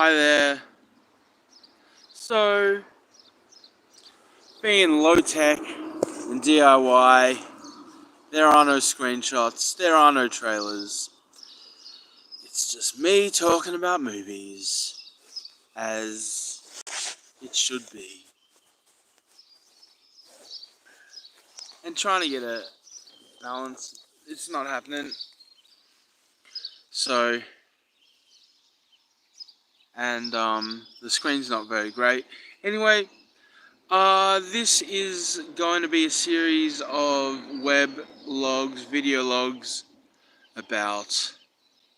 Hi there. So, being low tech and DIY, there are no screenshots, there are no trailers. It's just me talking about movies, as it should be, and trying to get a balance. It's not happening. So, and the screen's not very great. Anyway, this is going to be a series of web logs, video logs about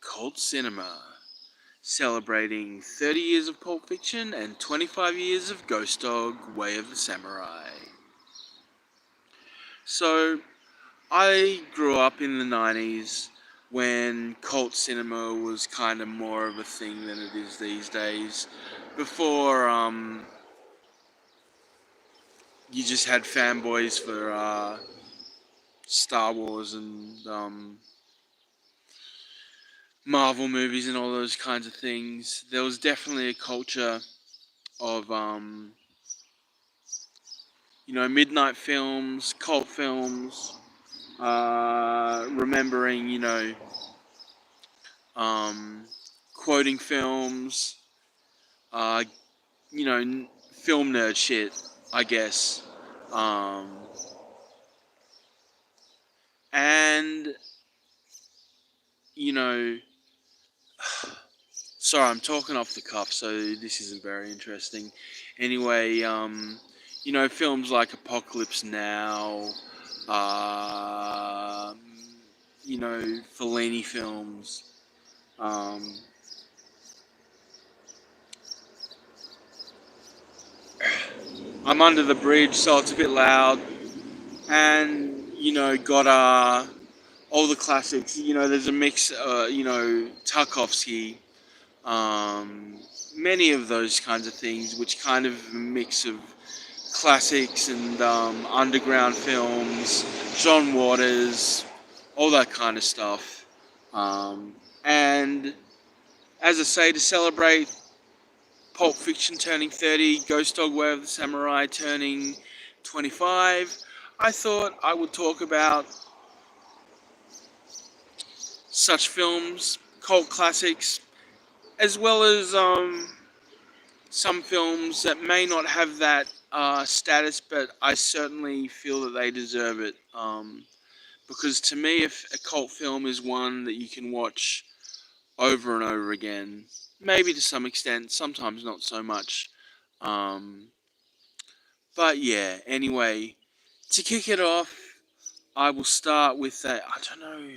cult cinema, celebrating 30 years of Pulp Fiction and 25 years of Ghost Dog, Way of the Samurai. So, I grew up in the 90s when cult cinema was kind of more of a thing than it is these days. Before, you just had fanboys for Star Wars and Marvel movies and all those kinds of things. There was definitely a culture of midnight films, cult films, remembering, quoting films, uh, film nerd shit, I guess. Um, and, you know, sorry, I'm talking off the cuff, so this isn't very interesting. Anyway, films like Apocalypse Now, um, Fellini films. Um, I'm under the bridge, so it's a bit loud. And, got all the classics. There's a mix, Tarkovsky, many of those kinds of things, which kind of a mix of classics and underground films, John Waters, all that kind of stuff. And as I say, to celebrate Pulp Fiction turning 30, Ghost Dog Way of the Samurai turning 25, I thought I would talk about such films, cult classics, as well as some films that may not have that status, but I certainly feel that they deserve it. Because to me, if a cult film is one that you can watch over and over again, maybe to some extent, sometimes not so much. Um, but yeah, anyway, to kick it off, I will start with that. I don't know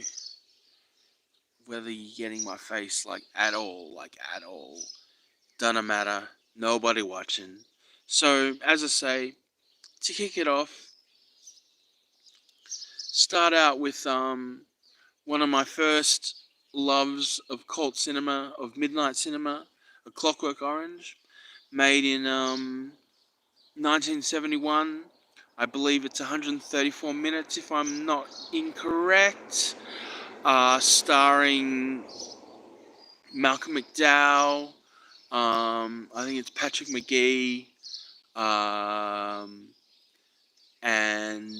whether you're getting my face like at all, Doesn't matter. Nobody watching. So, as I say, to kick it off, start out with one of my first loves of cult cinema, of midnight cinema, A Clockwork Orange, made in 1971. I believe it's 134 minutes, if I'm not incorrect. Starring Malcolm McDowell. I think it's Patrick McGee. Um, and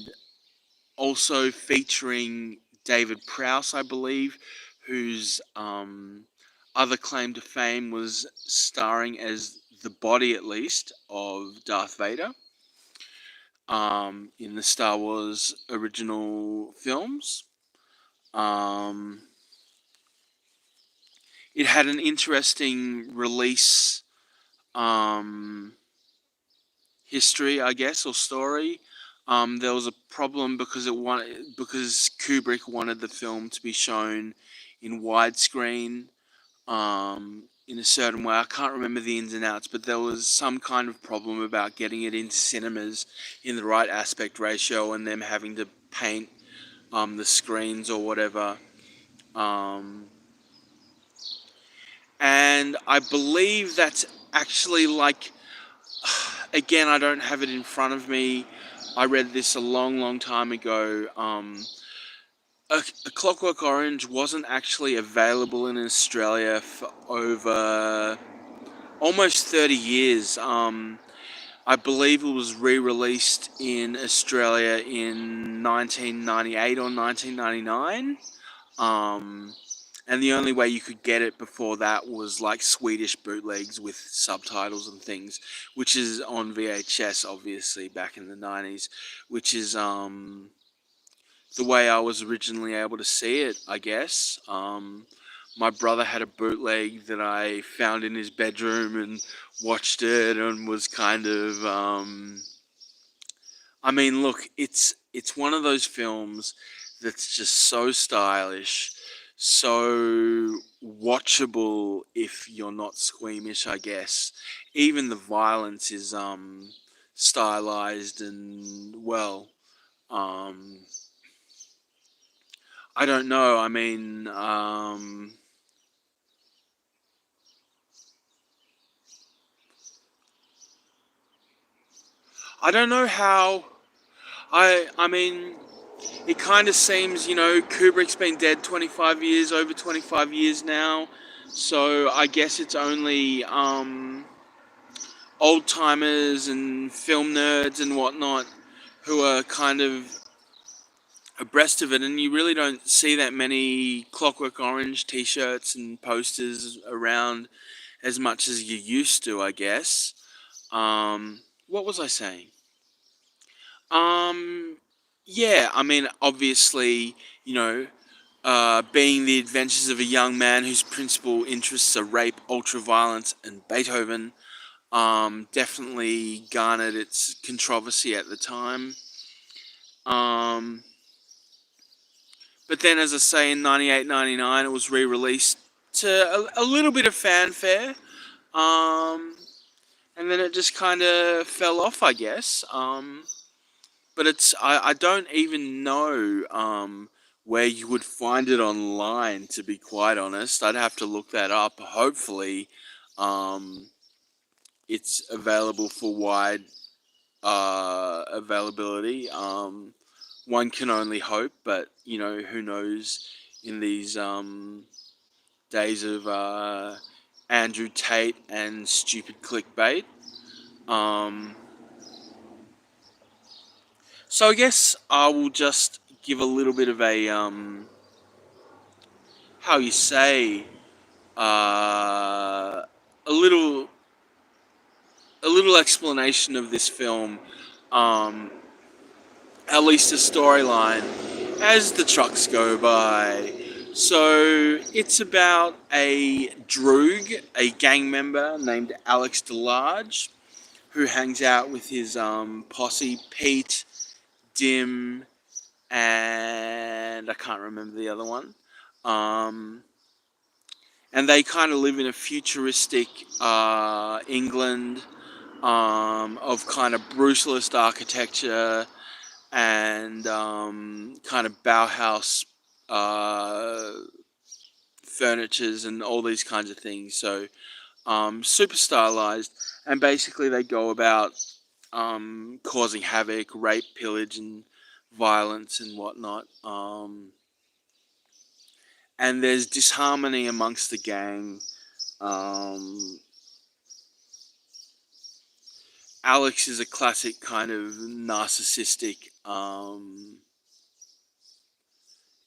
also featuring David Prowse, I believe, whose other claim to fame was starring as the body, at least, of Darth Vader in the Star Wars original films. Um, it had an interesting release um, history, I guess, or story. There was a problem because because Kubrick wanted the film to be shown in widescreen in a certain way. I can't remember the ins and outs, but there was some kind of problem about getting it into cinemas in the right aspect ratio, and them having to paint the screens or whatever. Um, and I believe that's actually like, again, I don't have it in front of me. I read this a long, long time ago. A Clockwork Orange wasn't actually available in Australia for over almost 30 years. I believe it was re-released in Australia in 1998 or 1999. Um, and the only way you could get it before that was like Swedish bootlegs with subtitles and things, which is on VHS, obviously back in the 90s, which is the way I was originally able to see it, I guess. My brother had a bootleg that I found in his bedroom and watched it and was kind of. I mean, look, it's one of those films that's just so stylish, so watchable if you're not squeamish, I guess. Even the violence is stylized and well. Um, I don't know. I mean, I don't know how. I mean, it kind of seems, Kubrick's been dead 25 years, over 25 years now. So I guess it's only old timers and film nerds and whatnot who are kind of abreast of it. And you really don't see that many Clockwork Orange t shirts and posters around as much as you used to, I guess. What was I saying? Um, yeah, I mean, obviously, you know, being the adventures of a young man whose principal interests are rape, ultraviolence, and Beethoven, definitely garnered its controversy at the time. Um, but then, as I say, in 98, 99, it was re-released to a little bit of fanfare. Um, and then it just kind of fell off, I guess. But I don't even know where you would find it online, to be quite honest. I'd have to look that up. Hopefully, um, it's available for wide availability. One can only hope, but who knows in these days of Andrew Tate and stupid clickbait. Um, so I guess I will just give a little bit of a how you say uh, a little explanation of this film, um, at least a storyline, as the trucks go by. So it's about a droog, a gang member named Alex DeLarge, who hangs out with his posse, Pete, Dim, and I can't remember the other one. Um, and they kind of live in a futuristic England of kind of brutalist architecture and kind of Bauhaus uh, furnitures and all these kinds of things. So super stylized, and basically they go about causing havoc, rape, pillage, and violence and whatnot. And there's disharmony amongst the gang. Um, Alex is a classic kind of narcissistic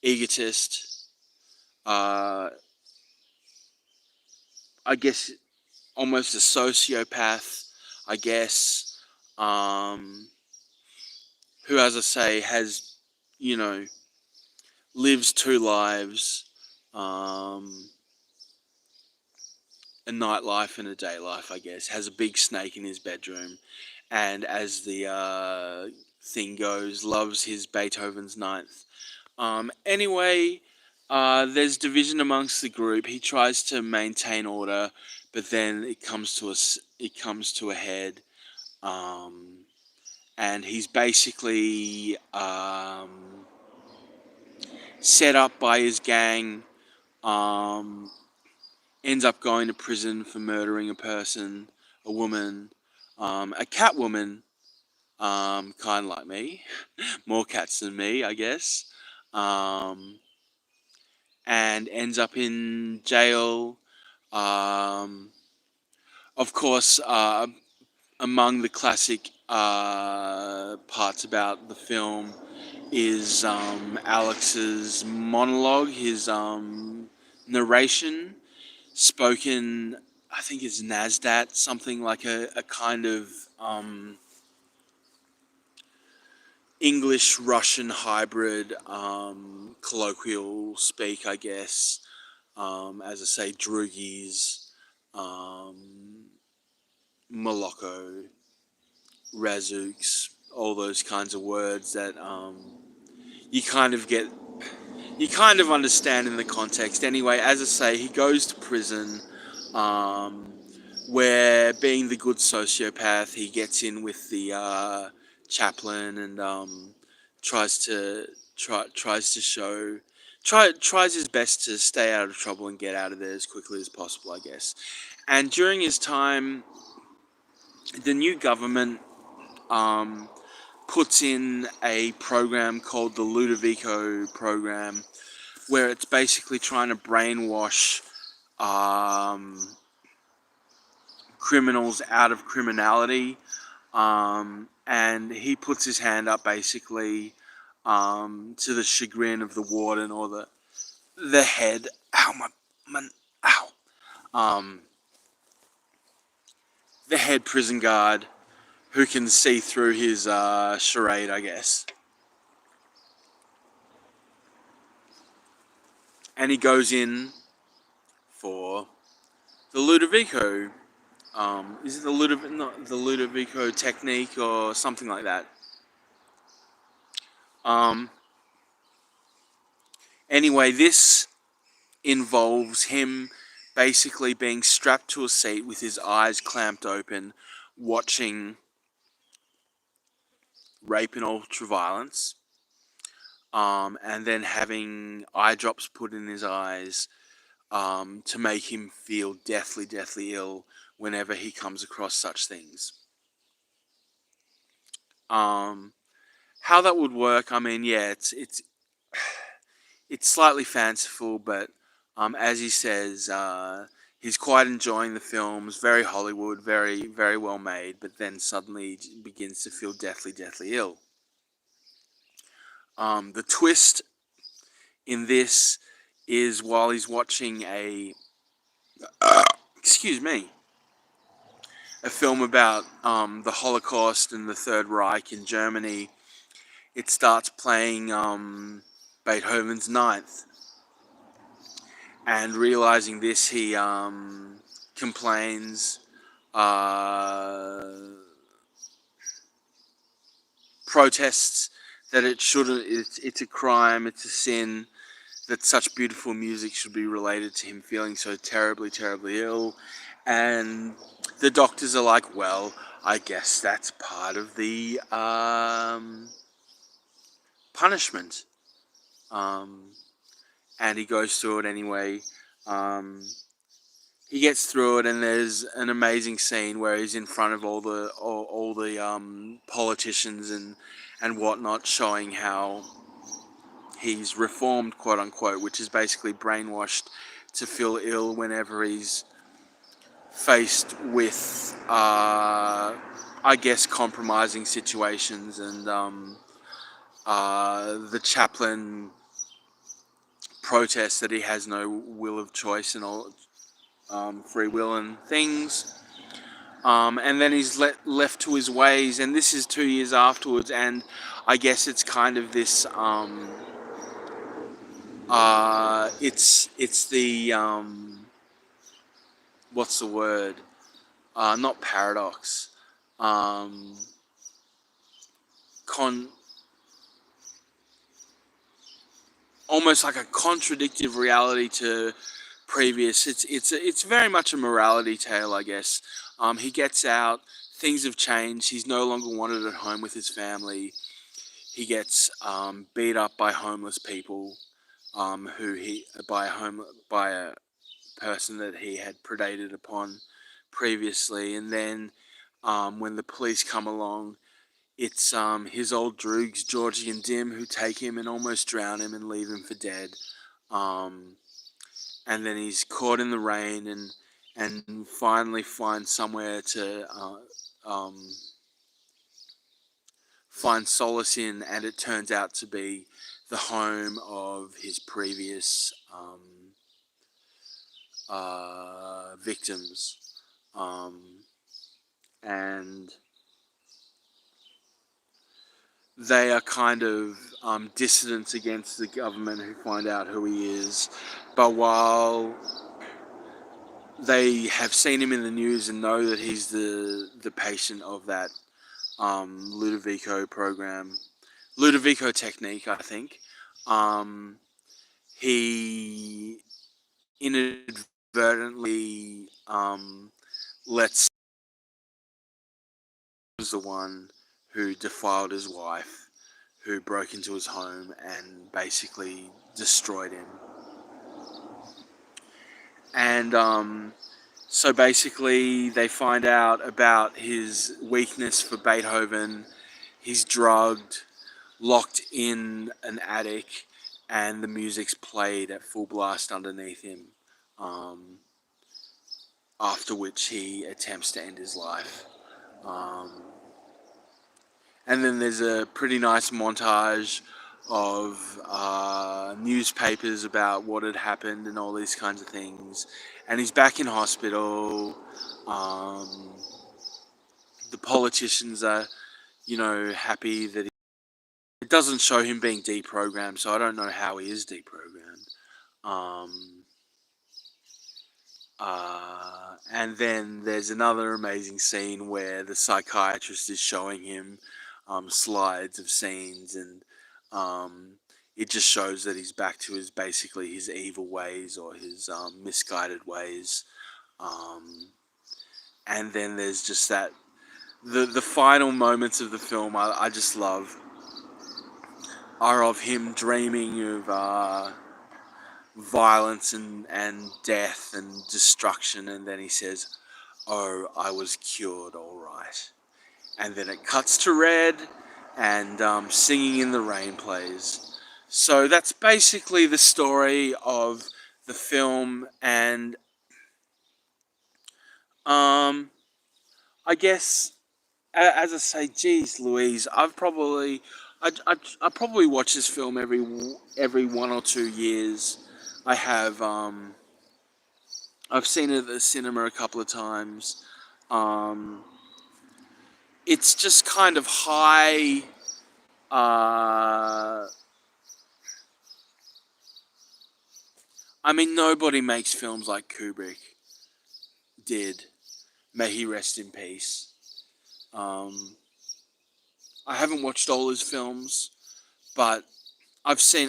egotist. Uh, I guess almost a sociopath. I guess um, who, as I say, has you know lives two lives, um, a nightlife and a day life. I guess has a big snake in his bedroom, and as the thing goes, loves his Beethoven's Ninth. Anyway, there's division amongst the group. He tries to maintain order, but then it comes to a head, um, and he's basically set up by his gang. Um, ends up going to prison for murdering a person, a woman, a cat woman, kind of like me, more cats than me, I guess. Um, and ends up in jail, um, Of course, among the classic parts about the film is Alex's monologue, his narration, spoken, I think it's Nasdaq, something like a kind of English Russian hybrid colloquial speak, I guess. As I say, Drugis, um, Moloko, Razooks, all those kinds of words that you kind of get, you kind of understand in the context. Anyway, as I say, he goes to prison, um, where being the good sociopath, he gets in with the chaplain and tries to tries to show tries his best to stay out of trouble and get out of there as quickly as possible, I guess. And during his time, the new government um, puts in a program called the Ludovico program, where it's basically trying to brainwash um, criminals out of criminality. And he puts his hand up basically to the chagrin of the warden or the head. Ow, my ow. Um, the head prison guard who can see through his charade, I guess. And he goes in for the Ludovico. Is it the Ludovico, not the Ludovico technique or something like that? Um, anyway, this involves him basically being strapped to a seat with his eyes clamped open, watching rape and ultraviolence, and then having eye drops put in his eyes to make him feel deathly, deathly ill whenever he comes across such things. Um, how that would work, I mean, yeah, it's slightly fanciful, but as he says, he's quite enjoying the films. Very Hollywood, very very well made. But then suddenly he begins to feel deathly, deathly ill. The twist in this is while he's watching excuse me, a film about the Holocaust and the Third Reich in Germany. It starts playing Beethoven's Ninth, and realizing this, he complains, uh, protests that it shouldn't. It's a crime. It's a sin that such beautiful music should be related to him feeling so terribly, terribly ill. And the doctors are like, well, I guess that's part of the punishment. Um, and he goes through it anyway. Um, he gets through it, and there's an amazing scene where he's in front of all the politicians and whatnot, showing how he's reformed, quote unquote, which is basically brainwashed to feel ill whenever he's faced with, I guess, compromising situations, and the chaplain protests that he has no will of choice and all, free will and things. And then he's left to his ways, and this is 2 years afterwards, and I guess it's kind of this. It's the what's the word? Not paradox. Um, con Almost like a contradictive reality to previous. It's very much a morality tale, I guess. He gets out. Things have changed. He's no longer wanted at home with his family. He gets beat up by homeless people, who he by a person that he had predated upon previously, and then when the police come along, it's his old droogs, Georgie and Dim, who take him and almost drown him and leave him for dead. Um, and then he's caught in the rain, and finally find somewhere to find solace in, and it turns out to be the home of his previous victims. Um, and they are kind of dissidents against the government who find out who he is. But while they have seen him in the news and know that he's the patient of that Ludovico program, Ludovico technique, I think, he inadvertently lets was the one who defiled his wife, who broke into his home and basically destroyed him. And so basically, they find out about his weakness for Beethoven. He's drugged, locked in an attic, and the music's played at full blast underneath him. Um, After which he attempts to end his life. Um, and then there's a pretty nice montage of newspapers about what had happened and all these kinds of things. And he's back in hospital. Um, the politicians are, happy that it doesn't show him being deprogrammed, so I don't know how he is deprogrammed. Um, and then there's another amazing scene where the psychiatrist is showing him slides of scenes, and um, it just shows that he's back to basically his evil ways or his misguided ways. Um, and then there's just the final moments of the film I just love are of him dreaming of violence and death and destruction, and then he says, "Oh, I was cured, all right." And then it cuts to red, and Singing in the Rain plays. So that's basically the story of the film, and um, I guess, as I say, geez, Louise, I probably watch this film every 1 or 2 years. I have I've seen it at the cinema a couple of times. Um, it's just kind of high. I mean, nobody makes films like Kubrick did. May he rest in peace. Um, I haven't watched all his films, but I've seen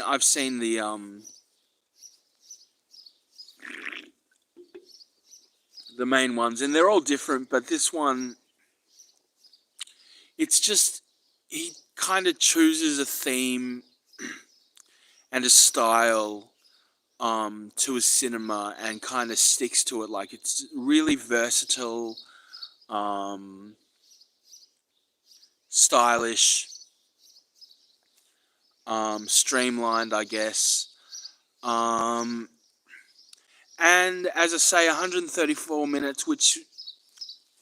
the main ones, and they're all different. But this one, it's just he kind of chooses a theme and a style to his cinema and kind of sticks to it. Like, it's really versatile, um, stylish, streamlined, I guess. Um, and as I say, 134 minutes, which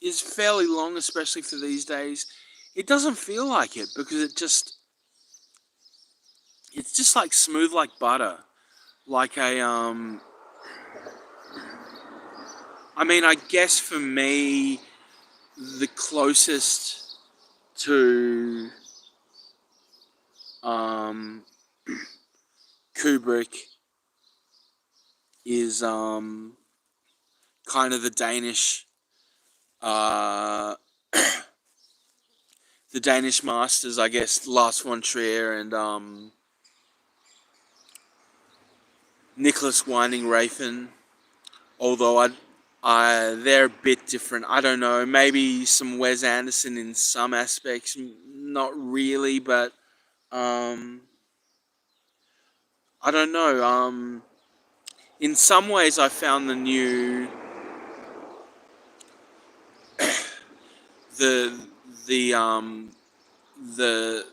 is fairly long, especially for these days. It doesn't feel like it because it's just like smooth like butter. Like I mean, I guess for me, the closest to um, Kubrick is kind of uh, the Danish masters, I guess, Lars von Trier and Nicholas Winding Refn. Although they're a bit different. I don't know. Maybe some Wes Anderson in some aspects, not really, but um, I don't know. In some ways, I found the the um, the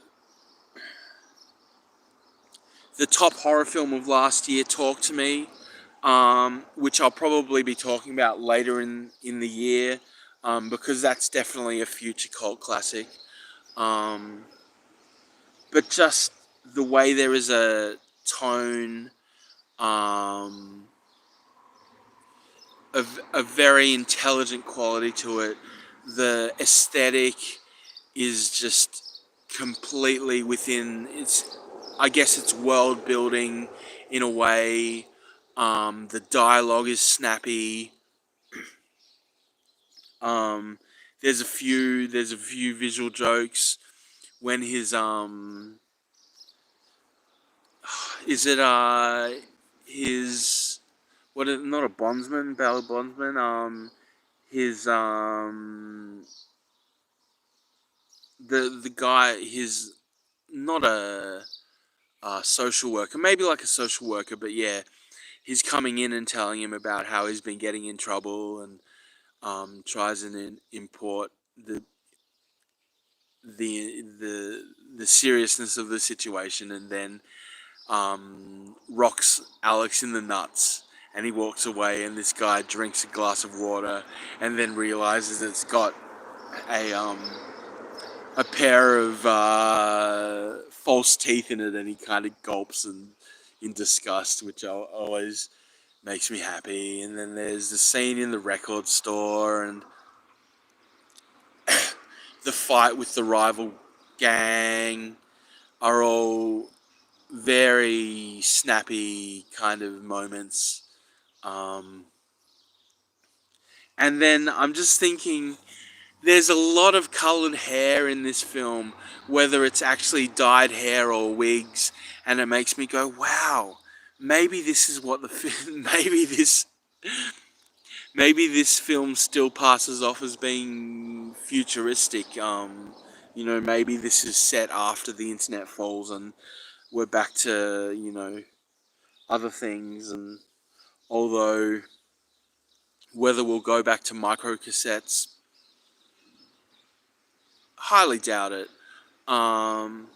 the top horror film of last year, Talk to Me. which I'll probably be talking about later in the year, because that's definitely a future cult classic. Um, but just the way there is a tone, um, a very intelligent quality to it. The aesthetic is just completely within its, I guess, it's world building in a way. The dialogue is snappy. Um, there's a few visual jokes when is it his, what is, not a bondsman, Bella bondsman, his the guy, his, not a social worker, maybe like a social worker, but yeah, he's coming in and telling him about how he's been getting in trouble, and tries and import the the seriousness of the situation, and then rocks Alex in the nuts, and he walks away, and this guy drinks a glass of water, and then realizes it's got a um, a pair of false teeth in it, and he kind of gulps and in disgust, which always makes me happy. And then there's the scene in the record store, and the fight with the rival gang are all very snappy kind of moments. Um, and then I'm just thinking, there's a lot of coloured hair in this film, whether it's actually dyed hair or wigs, and it makes me go, wow, maybe this is what the maybe this film still passes off as being futuristic. Maybe this is set after the internet falls and we're back to, other things. And although whether we'll go back to micro cassettes, highly doubt it. Um,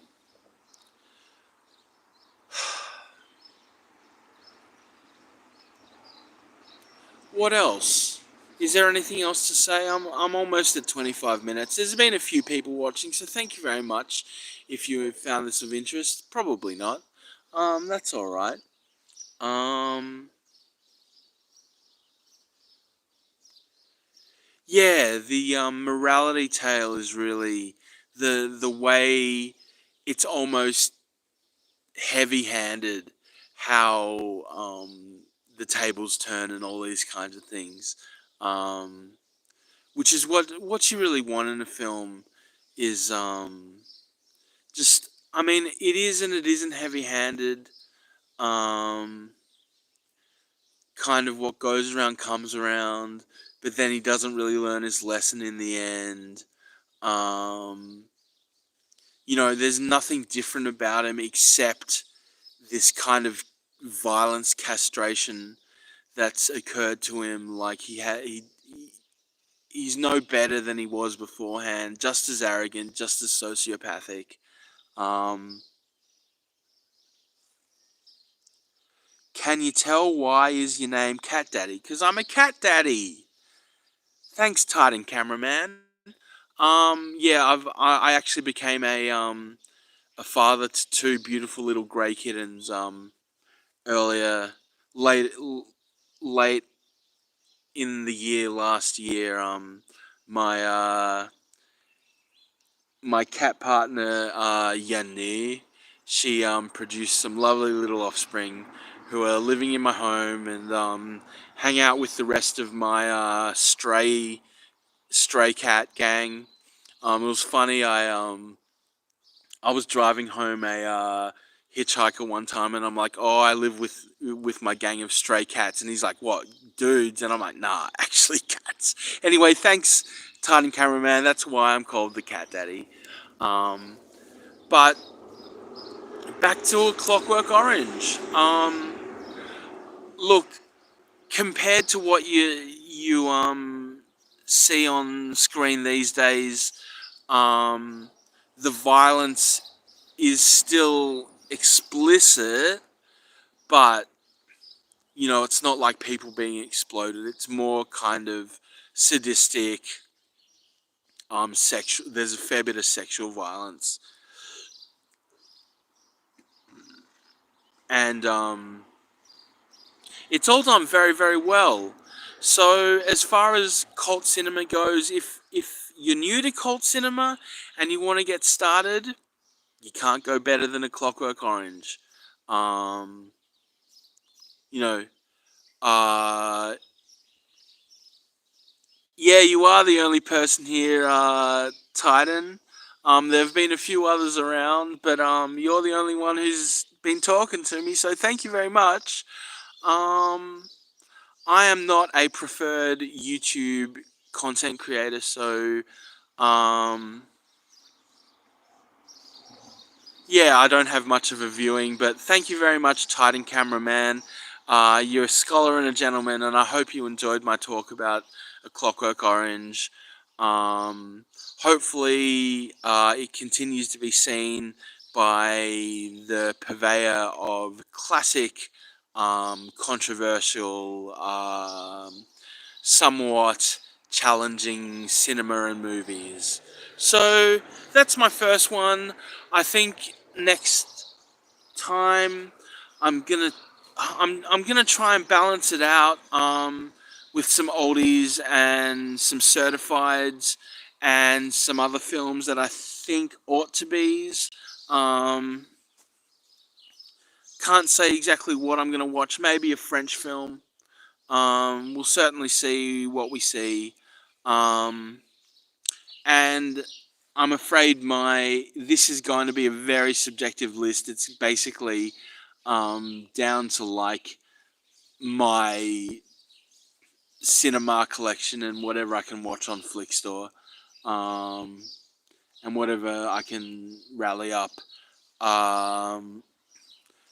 what else? Is there anything else to say? I'm almost at 25 minutes. There's been a few people watching, so thank you very much. If you found this of interest, probably not. That's all right. Um, yeah, the morality tale is really the way it's almost heavy-handed, how the tables turn and all these kinds of things. Um, which is what you really want in a film, is just, I mean, it is and it isn't heavy-handed. Um, kind of what goes around comes around, but then he doesn't really learn his lesson in the end. Um, there's nothing different about him except this kind of violence castration that's occurred to him. Like he's no better than he was beforehand, just as arrogant, just as sociopathic. Um, can you tell why is your name Cat Daddy? Because I'm a cat daddy. Thanks, Titan cameraman. Yeah, I actually became a father to two beautiful little grey kittens earlier, late late in the year last year. My my cat partner, Yanni, she produced some lovely little offspring who are living in my home, and hang out with the rest of my stray cat gang. It was funny. I was driving home a hitchhiker one time, and I'm like, "Oh, I live with my gang of stray cats," and he's like, "What, dudes?" And I'm like, "Nah, actually cats." Anyway, thanks, Titan cameraman. That's why I'm called the Cat Daddy. Um, but back to a Clockwork Orange. Look, compared to what you see on screen these days, um, the violence is still explicit, but it's not like people being exploded. It's more kind of sadistic, sexual. There's a fair bit of sexual violence, and it's all done very, very well. So as far as cult cinema goes, if you're new to cult cinema and you want to get started, you can't go better than a Clockwork Orange. Um, you know, uh, yeah, you are the only person here, Titan. There have been a few others around, but you're the only one who's been talking to me. So thank you very much. Um, I am not a preferred YouTube content creator, so um, yeah, I don't have much of a viewing, but thank you very much, Titan Cameraman. You're a scholar and a gentleman, and I hope you enjoyed my talk about A Clockwork Orange. Um, Hopefully, it continues to be seen by the purveyor of classic, controversial, somewhat challenging cinema and movies. So that's my first one. I think next time I'm gonna I'm gonna try and balance it out with some oldies and some certifieds and some other films that I think ought to be's. Um, can't say exactly what I'm gonna watch. Maybe a French film. We'll certainly see what we see. Um, and I'm afraid my this is going to be a very subjective list. It's basically down to like my cinema collection and whatever I can watch on Flickstore, um, and whatever I can rally up. Um,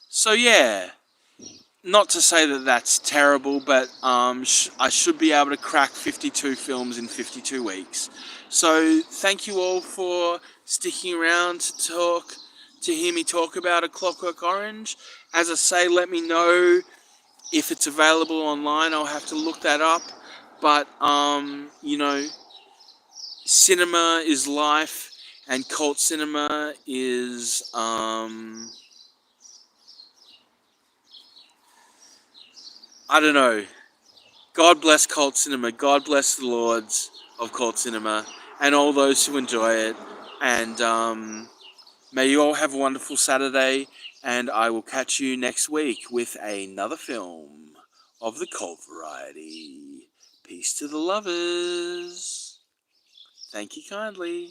so yeah, not to say that that's terrible, but I should be able to crack 52 films in 52 weeks. So thank you all for sticking around to hear me talk about A Clockwork Orange. As I say, let me know if it's available online. I'll have to look that up. But cinema is life, and cult cinema is I don't know. God bless cult cinema. God bless the lords of cult cinema and all those who enjoy it. And may you all have a wonderful Saturday. And I will catch you next week with another film of the cult variety. Peace to the lovers. Thank you kindly.